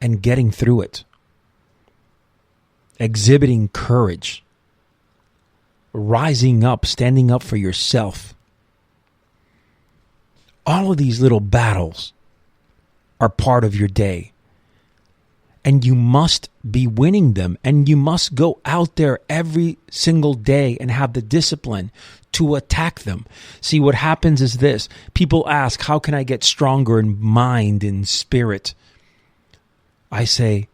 and getting through it. Exhibiting courage. Rising up, standing up for yourself. All of these little battles are part of your day. And you must be winning them. And you must go out there every single day and have the discipline to attack them. See, what happens is this. People ask, how can I get stronger in mind and spirit? I say,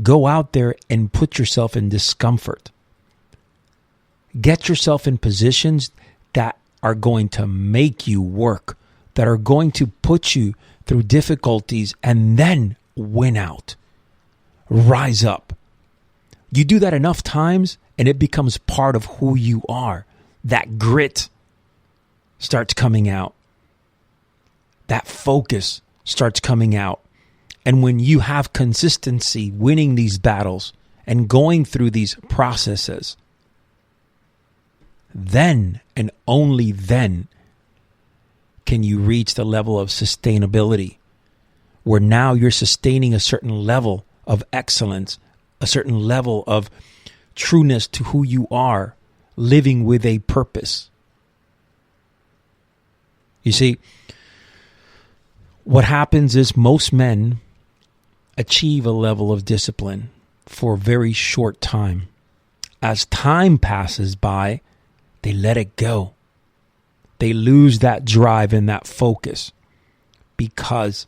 go out there and put yourself in discomfort. Get yourself in positions that are going to make you work, that are going to put you through difficulties, and then win out. Rise up. You do that enough times and it becomes part of who you are. That grit starts coming out. That focus starts coming out. And when you have consistency winning these battles and going through these processes, then and only then can you reach the level of sustainability where now you're sustaining a certain level of excellence, a certain level of trueness to who you are, living with a purpose. You see, what happens is most men achieve a level of discipline for a very short time. As time passes by, they let it go. They lose that drive and that focus because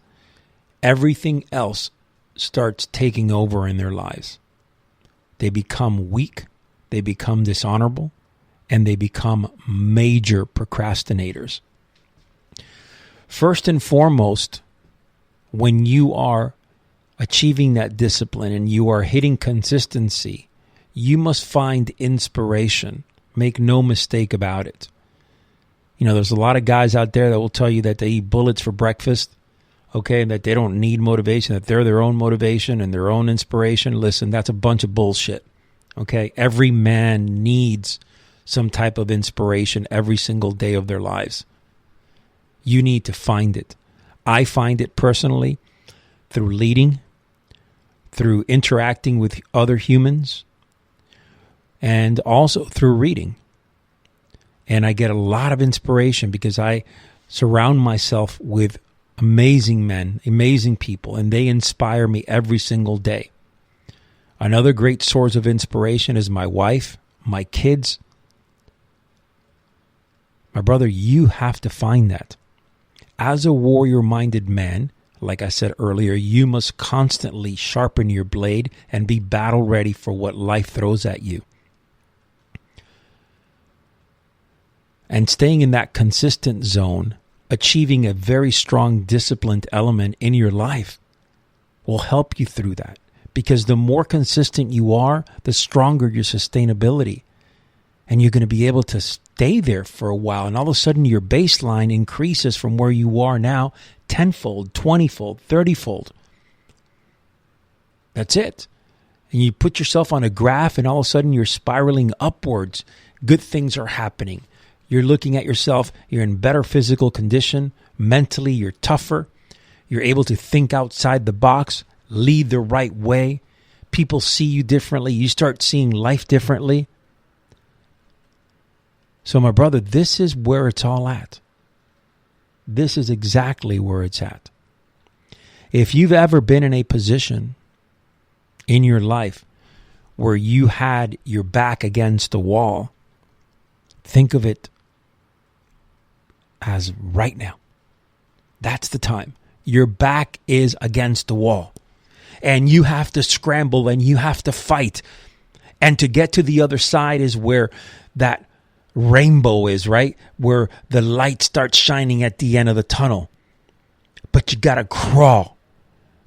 everything else starts taking over in their lives. They become weak, they become dishonorable, and they become major procrastinators. First and foremost, when you are achieving that discipline and you are hitting consistency, you must find inspiration. Make no mistake about it. You know, there's a lot of guys out there that will tell you that they eat bullets for breakfast, okay, and that they don't need motivation, that they're their own motivation and their own inspiration. Listen, that's a bunch of bullshit, okay? Every man needs some type of inspiration every single day of their lives. You need to find it. I find it personally through leading, through interacting with other humans, and also through reading. And I get a lot of inspiration because I surround myself with amazing men, amazing people, and they inspire me every single day. Another great source of inspiration is my wife, my kids. My brother, you have to find that. As a warrior-minded man, like I said earlier, you must constantly sharpen your blade and be battle-ready for what life throws at you. And staying in that consistent zone, achieving a very strong disciplined element in your life will help you through that. Because the more consistent you are, the stronger your sustainability. And you're going to be able to stay there for a while. And all of a sudden your baseline increases from where you are now 10-fold, 20-fold, 30-fold. That's it. And you put yourself on a graph and all of a sudden you're spiraling upwards. Good things are happening. You're looking at yourself, you're in better physical condition, mentally you're tougher, you're able to think outside the box, lead the right way, people see you differently, you start seeing life differently. So my brother, this is where it's all at. This is exactly where it's at. If you've ever been in a position in your life where you had your back against a wall, think of it as right now. That's the time. Your back is against the wall. And you have to scramble and you have to fight. And to get to the other side is where that rainbow is, right? Where the light starts shining at the end of the tunnel. But you got to crawl.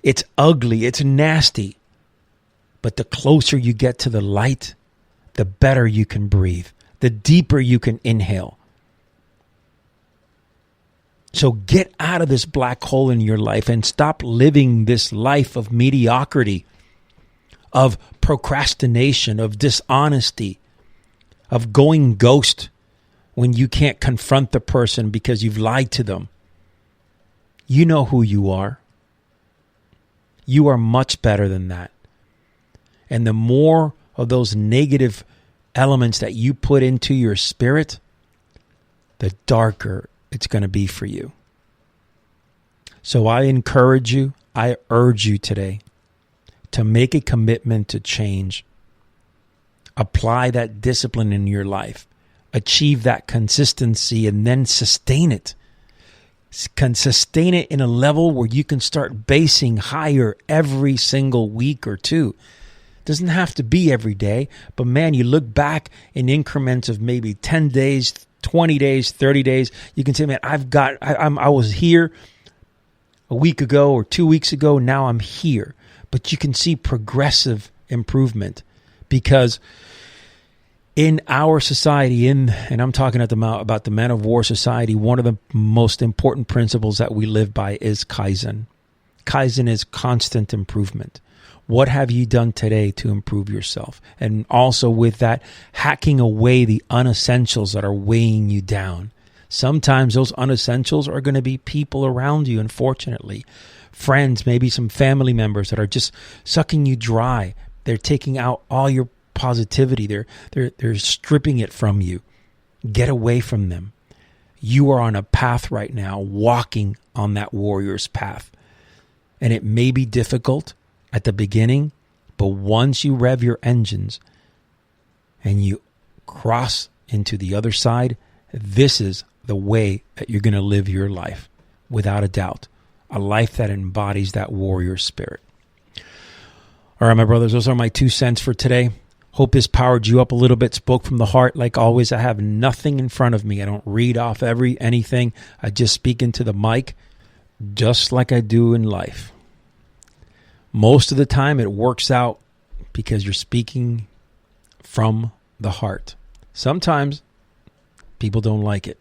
It's ugly. It's nasty. But the closer you get to the light, the better you can breathe. The deeper you can inhale. So get out of this black hole in your life and stop living this life of mediocrity, of procrastination, of dishonesty, of going ghost when you can't confront the person because you've lied to them. You know who you are. You are much better than that. And the more of those negative elements that you put into your spirit, the darker it's going to be for you. So I encourage you, I urge you today to make a commitment to change. Apply that discipline in your life. Achieve that consistency and then sustain it. Can sustain it in a level where you can start basing higher every single week or two. Doesn't have to be every day, but man, you look back in increments of maybe 10 days, 20 days, 30 days. You can say, man, I was here a week ago or 2 weeks ago. Now I'm here. But you can see progressive improvement because in our society, and I'm talking about the Men of War Society, one of the most important principles that we live by is Kaizen. Kaizen is constant improvement. What have you done today to improve yourself? And also with that, hacking away the unessentials that are weighing you down. Sometimes those unessentials are going to be people around you, unfortunately. Friends, maybe some family members that are just sucking you dry. They're taking out all your positivity. They're stripping it from you. Get away from them. You are on a path right now, walking on that warrior's path. And it may be difficult at the beginning, but once you rev your engines and you cross into the other side, this is the way that you're going to live your life, without a doubt. A life that embodies that warrior spirit. All right, my brothers, those are my 2 cents for today. Hope this powered you up a little bit, spoke from the heart. Like always, I have nothing in front of me. I don't read off anything. I just speak into the mic, just like I do in life. Most of the time, it works out because you're speaking from the heart. Sometimes people don't like it.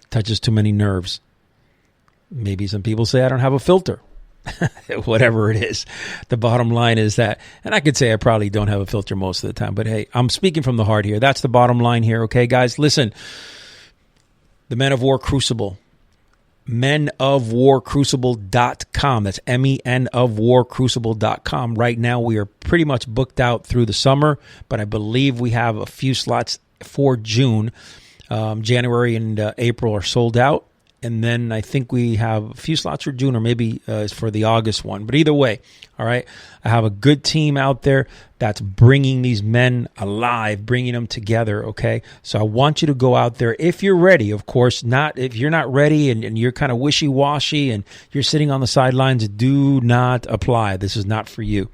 Touches too many nerves. Maybe some people say I don't have a filter. Whatever it is. The bottom line is that, and I could say I probably don't have a filter most of the time, but hey, I'm speaking from the heart here. That's the bottom line here. Okay, guys, listen. The Men of War Crucible. menofwarcrucible.com. That's menofwarcrucible.com. Right now, we are pretty much booked out through the summer, but I believe we have a few slots for June. January and April are sold out. And then I think we have a few slots for June or maybe for the August one. But either way, all right, I have a good team out there that's bringing these men alive, bringing them together, okay? So I want you to go out there if you're ready, of course. Not if you're not ready and you're kind of wishy-washy and you're sitting on the sidelines, do not apply. This is not for you.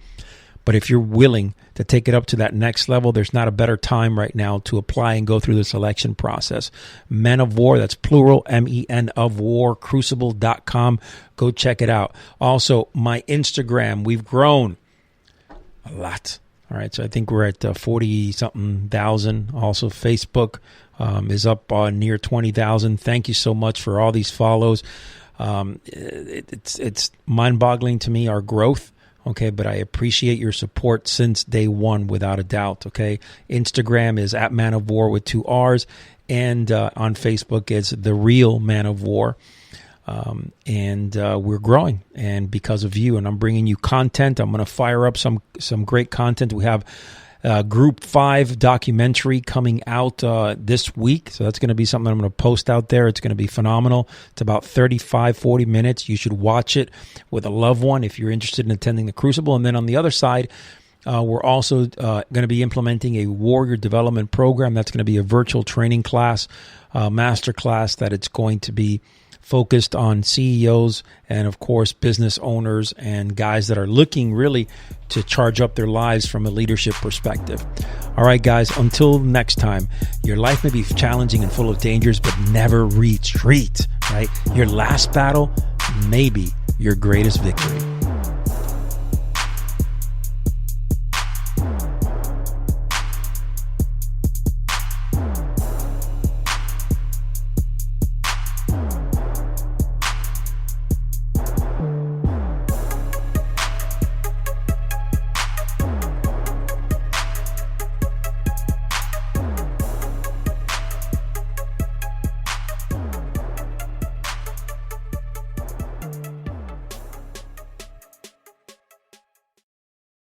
But if you're willing to take it up to that next level, there's not a better time right now to apply and go through the selection process. Men of War, that's plural, MEN of War, crucible.com. Go check it out. Also, my Instagram, we've grown a lot. All right, so I think we're at 40-something thousand. Also, Facebook is up near 20,000. Thank you so much for all these follows. It's mind-boggling to me, our growth. Okay, but I appreciate your support since day one, without a doubt. Okay, Instagram is at Man of War with 2 R's, and on Facebook it's The Real Man of War. And we're growing, and because of you, and I'm bringing you content. I'm going to fire up some great content. We have Group 5 documentary coming out this week. So that's going to be something I'm going to post out there. It's going to be phenomenal. It's about 35-40 minutes. You should watch it with a loved one if you're interested in attending the Crucible. And then on the other side, we're also going to be implementing a warrior development program. That's going to be a virtual training class, master class, that it's going to be focused on CEOs and, of course, business owners and guys that are looking really to charge up their lives from a leadership perspective. All right, guys, until next time, your life may be challenging and full of dangers, but never retreat, right? Your last battle may be your greatest victory.